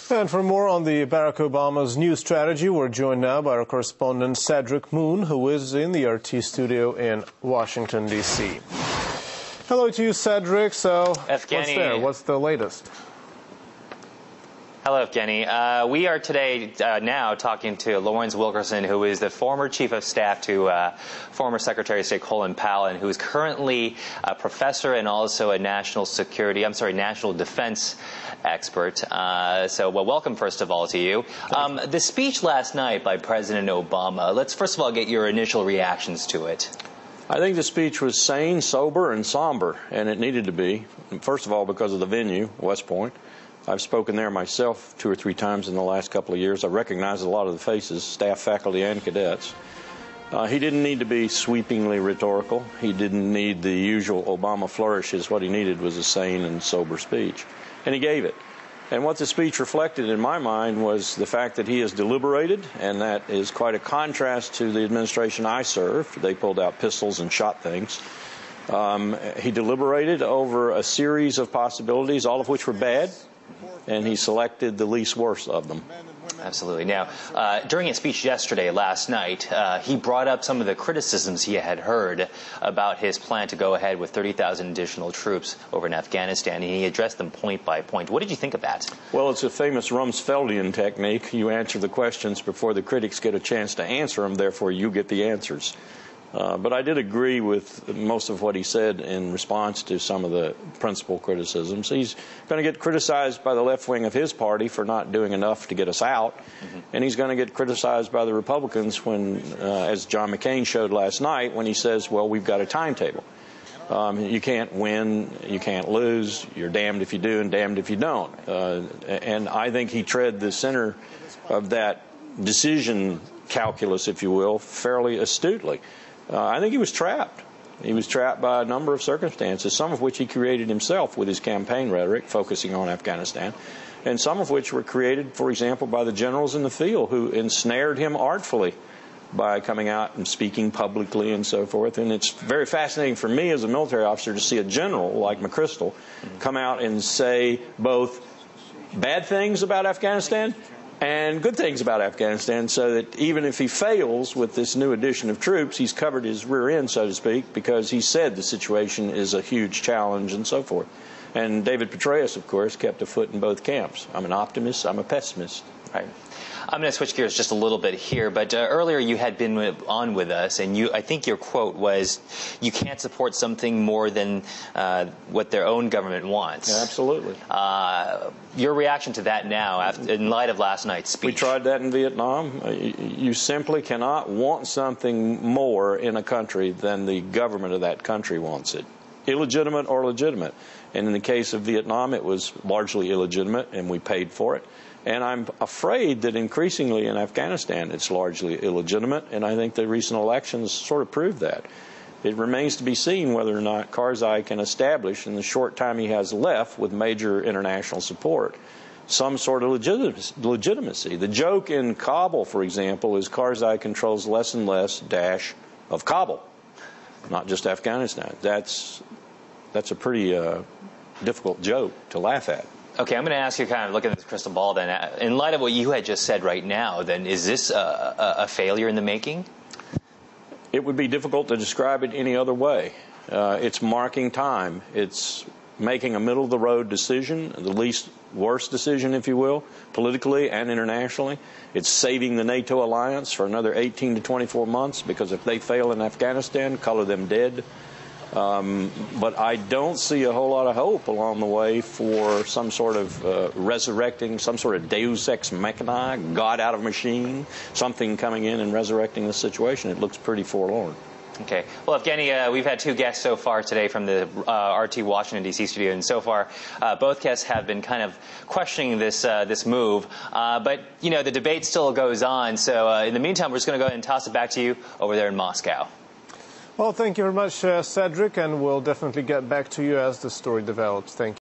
And for more on the Barack Obama's new strategy, we're joined now by our correspondent Cedric Moon, who is in the RT studio in Washington, D.C. Hello to you, Cedric. So, what's there? What's the latest? Hello, Evgeny. We are today now talking to Lawrence Wilkerson, who is the former chief of staff to former Secretary of State Colin Powell, and who is currently a professor and also a national defense expert. Welcome, first of all, to you. The speech last night by President Obama, let's first of all get your initial reactions to it. I think the speech was sane, sober, and somber, and it needed to be. First of all, because of the venue, West Point. I've spoken there myself 2 or 3 times in the last couple of years. I recognize a lot of the faces, staff, faculty, and cadets. He didn't need to be sweepingly rhetorical. He didn't need the usual Obama flourishes. What he needed was a sane and sober speech, and he gave it. And what the speech reflected in my mind was the fact that he has deliberated, and that is quite a contrast to the administration I served. They pulled out pistols and shot things. He deliberated over a series of possibilities, all of which were bad, and he selected the least worst of them. Absolutely. Now, during his speech last night, he brought up some of the criticisms he had heard about his plan to go ahead with 30,000 additional troops over in Afghanistan, and he addressed them point by point. What did you think of that? Well, it's a famous Rumsfeldian technique. You answer the questions before the critics get a chance to answer them, therefore you get the answers. But I did agree with most of what he said in response to some of the principal criticisms. He's going to get criticized by the left wing of his party for not doing enough to get us out, and he's going to get criticized by the Republicans when, as John McCain showed last night, when he says, well, we've got a timetable. You can't win, you can't lose, you're damned if you do and damned if you don't. And I think he tread the center of that decision calculus, if you will, fairly astutely. I think he was trapped. He was trapped by a number of circumstances, some of which he created himself with his campaign rhetoric, focusing on Afghanistan, and some of which were created, for example, by the generals in the field who ensnared him artfully by coming out and speaking publicly and so forth. And it's very fascinating for me as a military officer to see a general like McChrystal come out and say both bad things about Afghanistan and good things about Afghanistan, so that even if he fails with this new addition of troops, he's covered his rear end, so to speak, because he said the situation is a huge challenge and so forth. And David Petraeus, of course, kept a foot in both camps. I'm an optimist, I'm a pessimist. Right. I'm going to switch gears just a little bit here, but earlier you had been on with us, and I think your quote was, you can't support something more than what their own government wants. Yeah, absolutely. Your reaction to that now, in light of last night's speech? We tried that in Vietnam. You simply cannot want something more in a country than the government of that country wants it, illegitimate or legitimate. And in the case of Vietnam, it was largely illegitimate, and we paid for it. And I'm afraid that increasingly in Afghanistan it's largely illegitimate, and I think the recent elections sort of proved that. It remains to be seen whether or not Karzai can establish, in the short time he has left with major international support, some sort of legitimacy. The joke in Kabul, for example, is Karzai controls less and less of Kabul, not just Afghanistan. That's a pretty difficult joke to laugh at. Okay, I'm going to ask you, kind of looking at this crystal ball then, in light of what you had just said right now, then is this a failure in the making? It would be difficult to describe it any other way. It's marking time. It's making a middle-of-the-road decision, the least worst decision, if you will, politically and internationally. It's saving the NATO alliance for another 18 to 24 months, because if they fail in Afghanistan, color them dead. But I don't see a whole lot of hope along the way for some sort of resurrecting, some sort of deus ex machina, God out of machine, something coming in and resurrecting the situation. It looks pretty forlorn. Okay. Well, Evgeny, we've had 2 guests so far today from the RT Washington, D.C. studio, and so far both guests have been kind of questioning this move. But, you know, the debate still goes on. So in the meantime, we're just going to go ahead and toss it back to you over there in Moscow. Well, thank you very much, Cedric, and we'll definitely get back to you as the story develops. Thank you.